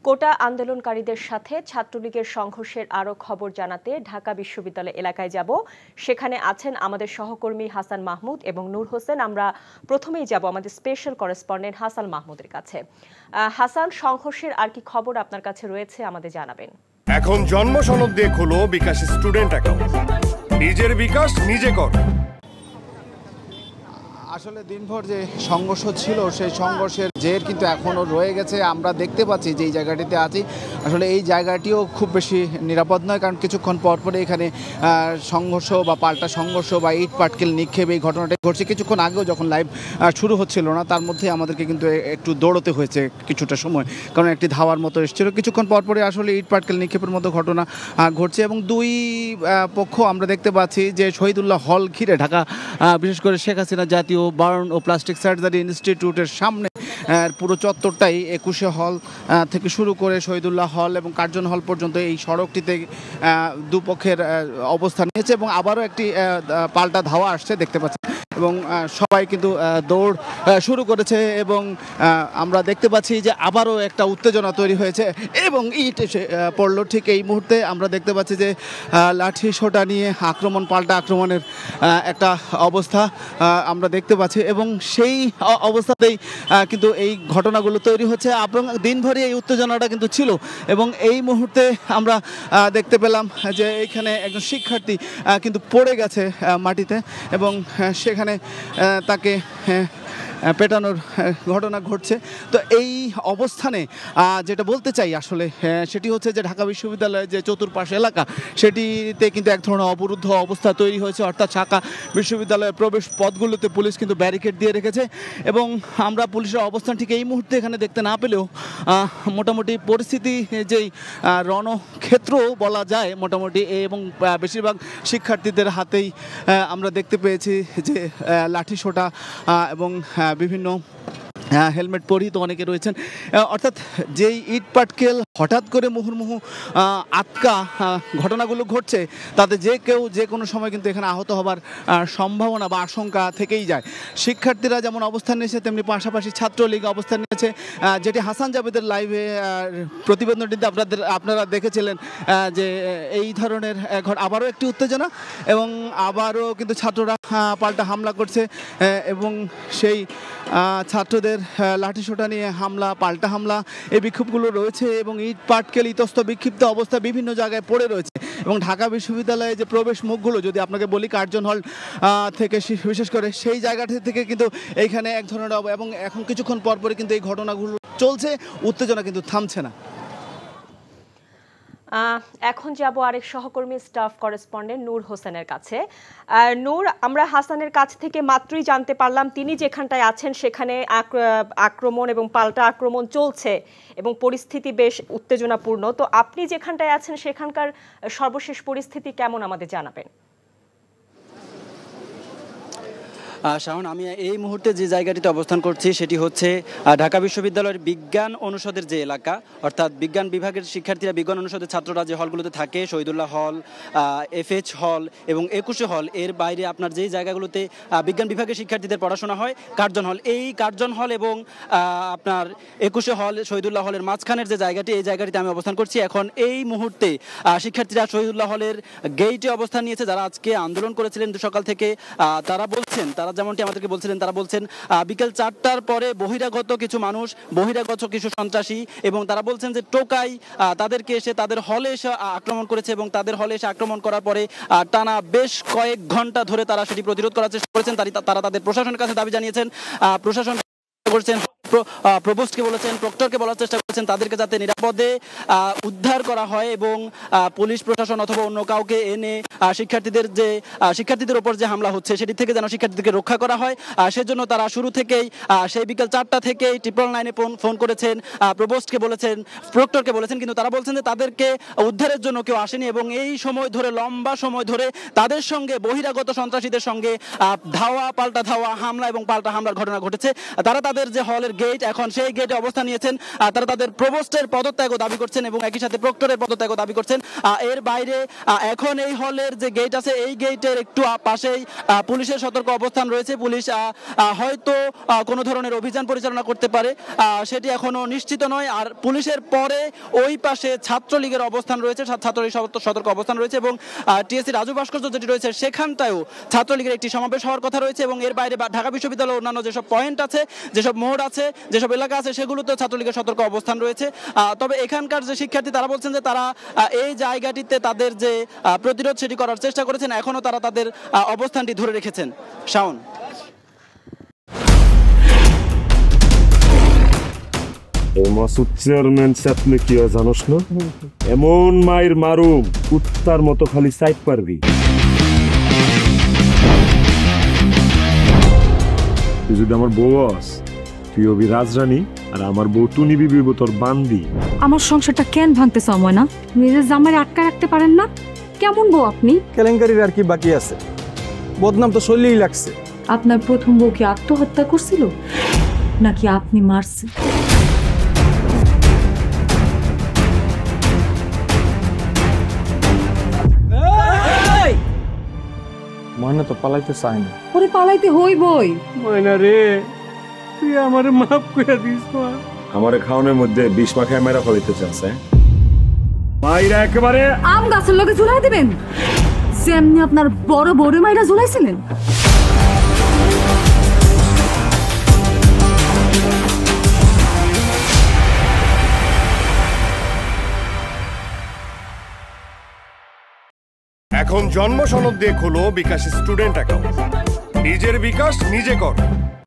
কোটা আন্দোলনকারীদের সাথে ছাত্রলীগের সংঘর্ষের আরও খবর জানাতে ঢাকা বিশ্ববিদ্যালয় এলাকায় যাব। সেখানে আছেন আমাদের সহকর্মী হাসান মাহমুদ এবং নূর হোসেন। আমরা প্রথমেই যাব আমাদের স্পেশাল করেসপন্ডেন্ট হাসান মাহমুদের কাছে। হাসান, সংঘর্ষের আর কি খবর আপনার কাছে রয়েছে আমাদের জানাবেন। এখন জন্ম সনদ দিয়ে খোলো বিকাশ স্টুডেন্ট অ্যাকাউন্ট। নিজের বিকাশ নিজে কর। আসলে দিনভর যে সংঘর্ষ ছিল সেই সংঘর্ষের জের কিন্তু এখনও রয়ে গেছে। আমরা দেখতে পাচ্ছি যে এই জায়গাটিতে আছি, আসলে এই জায়গাটিও খুব বেশি নিরাপদ নয়, কারণ কিছুক্ষণ পর পরে এখানে সংঘর্ষ বা পাল্টা সংঘর্ষ বা ইট পাটকেল নিক্ষেপ এই ঘটনাটা ঘটছে। কিছুক্ষণ আগেও যখন লাইভ শুরু হচ্ছিল না তার মধ্যে আমাদেরকে কিন্তু একটু দৌড়তে হয়েছে কিছুটা সময়, কারণ একটি ধাওয়ার মতো এসেছিল। কিছুক্ষণ পর পরে আসলে ইট পাটকেল নিক্ষেপের মতো ঘটনা ঘটছে এবং দুই পক্ষ আমরা দেখতে পাচ্ছি যে শহীদুল্লাহ হল ঘিরে ঢাকা বিশেষ করে শেখ হাসিনা জাতীয় বার্ন ও প্লাস্টিক সার্জারি ইনস্টিটিউটের সামনে পুরো চত্বরটাই ২১শে হল থেকে শুরু করে শহীদুল্লাহ হল এবং কার্জন হল পর্যন্ত এই সড়কটিতে দুপক্ষের অবস্থান নিয়েছে এবং আবারও একটি পাল্টা ধাওয়া আসছে দেখতে পাচ্ছি এবং সবাই কিন্তু দৌড় শুরু করেছে এবং আমরা দেখতে পাচ্ছি যে আবারও একটা উত্তেজনা তৈরি হয়েছে এবং ইট এসে পড়লো। ঠিক এই মুহূর্তে আমরা দেখতে পাচ্ছি যে লাঠি সোটা নিয়ে পাল্টা আক্রমণের একটা অবস্থা আমরা দেখতে পাচ্ছি এবং সেই অবস্থাতেই কিন্তু এই ঘটনাগুলো তৈরি হচ্ছে এবং দিনভরই এই উত্তেজনাটা কিন্তু ছিল এবং এই মুহূর্তে আমরা দেখতে পেলাম যে এইখানে একজন শিক্ষার্থী কিন্তু পড়ে গেছে মাটিতে এবং সেখানে তাকে পেটানোর ঘটনা ঘটছে। তো এই অবস্থানে যেটা বলতে চাই আসলে সেটি হচ্ছে যে ঢাকা বিশ্ববিদ্যালয়ের যে চতুর্পাশ এলাকা সেটিতে কিন্তু এক ধরনের অবরুদ্ধ অবস্থা তৈরি হয়েছে, অর্থাৎ ঢাকা বিশ্ববিদ্যালয়ের প্রবেশ পথগুলোতে পুলিশ কিন্তু ব্যারিকেড দিয়ে রেখেছে এবং আমরা পুলিশের অবস্থান ঠিক এই মুহূর্তে এখানে দেখতে না পেলেও মোটামুটি পরিস্থিতি যেই রণক্ষেত্র বলা যায় মোটামুটি এবং বেশিরভাগ শিক্ষার্থীদের হাতেই আমরা দেখতে পেয়েছি যে লাঠি সোটা এবং বিভিন্ন হেলমেট পরিহিত অনেকে রয়েছেন, অর্থাৎ যেই ইট পাটকেল হঠাৎ করে মুহুর্মুহু আটকা ঘটনাগুলো ঘটছে তাতে যে কেউ যে কোনো সময় কিন্তু এখানে আহত হবার সম্ভাবনা বা আশঙ্কা থেকেই যায়। শিক্ষার্থীরা যেমন অবস্থান নিয়েছে তেমনি পাশাপাশি ছাত্রলীগ অবস্থান নিয়েছে, যেটি হাসান জাবেদের লাইভে প্রতিবেদনটিতে আপনারা দেখেছিলেন যে এই ধরনের আবারও একটি উত্তেজনা এবং আবারও কিন্তু ছাত্ররা পাল্টা হামলা করছে এবং সেই ছাত্রদের লাঠিসোঁটা নিয়ে হামলা পাল্টা হামলা এই বিক্ষোভগুলো রয়েছে এবং ইট পাটকেল ইতস্ত বিক্ষিপ্ত অবস্থা বিভিন্ন জায়গায় পড়ে রয়েছে এবং ঢাকা বিশ্ববিদ্যালয়ে যে প্রবেশ মুখগুলো যদি আপনাকে বলি কার্জন হল থেকে বিশেষ করে সেই জায়গাটি থেকে কিন্তু এইখানে এক ধরনের এবং এখন কিছুক্ষণ পরপরই কিন্তু এই ঘটনাগুলো চলছে, উত্তেজনা কিন্তু থামছে না। এখন যাব আরেক সহকর্মী স্টাফ করেসপন্ডেন্ট নূর হোসেনের কাছে। নূর, আমরা হাসানের কাছ থেকে মাত্রই জানতে পারলাম তিনি যেখানটায় আছেন সেখানে আক্রমণ এবং পাল্টা আক্রমণ চলছে এবং পরিস্থিতি বেশ উত্তেজনাপূর্ণ। তো আপনি যেখানটায় আছেন সেখানকার সর্বশেষ পরিস্থিতি কেমন আমাদের জানাবেন। শাওন, আমি এই মুহূর্তে যে জায়গাটিতে অবস্থান করছি সেটি হচ্ছে ঢাকা বিশ্ববিদ্যালয়ের বিজ্ঞান অনুষদের যে এলাকা, অর্থাৎ বিজ্ঞান বিভাগের শিক্ষার্থীরা বিজ্ঞান অনুষদের ছাত্ররা যে হলগুলোতে থাকে, শহীদুল্লাহ হল, FH হল এবং ২১শে হল, এর বাইরে আপনার যেই জায়গাগুলোতে বিজ্ঞান বিভাগের শিক্ষার্থীদের পড়াশোনা হয় কার্জন হল, এই কার্জন হল এবং আপনার ২১শে হল শহীদুল্লাহ হলের মাঝখানের যে জায়গাটি, এই জায়গাটিতে আমি অবস্থান করছি। এখন এই মুহূর্তে শিক্ষার্থীরা শহীদুল্লাহ হলের গেইটে অবস্থান নিয়েছে, যারা আজকে আন্দোলন করেছিলেন সকাল থেকে। তারা যেমনটি আমাদেরকে বলছিলেন, তারা বলছেন বিকেল ৪টার পরে বহিরাগত কিছু মানুষ, বহিরাগত কিছু সন্ত্রাসী এবং তারা বলছেন যে টোকাই তাদেরকে এসে তাদের হলে এসে আক্রমণ করেছে এবং তাদের হলে এসে আক্রমণ করার পরে টানা বেশ কয়েক ঘন্টা ধরে তারা সেটি প্রতিরোধ করার চেষ্টা করেছেন। তারা তাদের প্রশাসনের কাছে দাবি জানিয়েছেন, প্রশাসন করছেন, প্রভোস্টকে বলেছেন, প্রক্টরকে বলার চেষ্টা করেছেন তাদেরকে যাতে নিরাপদে উদ্ধার করা হয় এবং পুলিশ প্রশাসন অথবা অন্য কাউকে এনে শিক্ষার্থীদের উপর যে হামলা হচ্ছে সেটি থেকে যেন শিক্ষার্থীদেরকে রক্ষা করা হয়। সেজন্য তারা শুরু থেকেই সেই বিকেল ৪টা থেকেই 999-এ ফোন করেছেন, প্রভোস্টকে বলেছেন, প্রক্টরকে বলেছেন, কিন্তু তারা বলছেন যে তাদেরকে উদ্ধারের জন্য কেউ আসেনি এবং এই সময় ধরে লম্বা সময় ধরে তাদের সঙ্গে বহিরাগত সন্ত্রাসীদের সঙ্গে ধাওয়া পাল্টা ধাওয়া হামলা এবং পাল্টা হামলার ঘটনা ঘটেছে। তারা তাদের যে হলের গেট, এখন সেই গেটে অবস্থান নিয়েছেন। তারা তাদের প্রভোস্টের পদত্যাগও দাবি করছেন এবং একই সাথে প্রক্টরের পদত্যাগও দাবি করছেন। এর বাইরে এখন এই হলের যে গেট আছে এই গেটের একটু পাশেই পুলিশের সতর্ক অবস্থান রয়েছে। পুলিশ হয়তো কোনো ধরনের অভিযান পরিচালনা করতে পারে, সেটি এখনো নিশ্চিত নয়। আর পুলিশের পরে ওই পাশে ছাত্রলীগের অবস্থান রয়েছে, ছাত্রলীগ সতর্ক অবস্থান রয়েছে এবং টিএসসি রাজু ভাস্কর্য যেটি রয়েছে সেখানটায়ও ছাত্রলীগের একটি সমাবেশ হওয়ার কথা রয়েছে। এবং এর বাইরে ঢাকা বিশ্ববিদ্যালয়ের অন্যান্য যেসব পয়েন্ট আছে, যেসব মোড় আছে, যেসব এলাকা আছে সেগুলোতে ছাত্রলীগের সতর্ক অবস্থান রয়েছে। তবে এখানকার যে শিক্ষার্থী তারা বলছেন যে তারা এই জায়গাটিতে তাদের যে প্রতিরোধ সেটি করার চেষ্টা করেছেন, এখনো তারা তাদের অবস্থানটি ধরে রেখেছেন। শাওন। মাসুদ চেয়ারম্যান চাপলে কি হয় জানোস না? এমন মায়ের মারুম কুত্তার মতো খালি সাইড পারবি। তুই যদি আমার বউ আস, তুই হবি রাজরানী আর আমার বউ টুনি বিবি তোর বান্দি। আমার সংসারটা কেন ভাঙতে সময় না? নিজের জামাই আটকা রাখতে পারেন না? কেমন বউ আপনি? কেলেঙ্কারির আর কি বাকি আছে? বদনাম তো শৈলেই লাগছে। আপনার প্রথম বউ কি আত্মহত্যা করছিল নাকি আপনি মারছেন? ময়না তো পালাইতে চায় না। ওরে পালাইতে হইবই। ময়না রে, তুই আমারে মাফ করে দিস। আমারে খাওয়ানোর মধ্যে বিষ মাখায় মেরা ফলাইতে চাচ্ছে। মাইরা একেবারে আম গাছের লগে ঝুলাই দিবেন যেমনি আপনার বড় বড় মাইরা ঝুলাইছিলেন। এখন জন্ম সনদ দিয়ে খোলো বিকাশ স্টুডেন্ট অ্যাকাউন্ট। নিজের বিকাশ নিজে কর।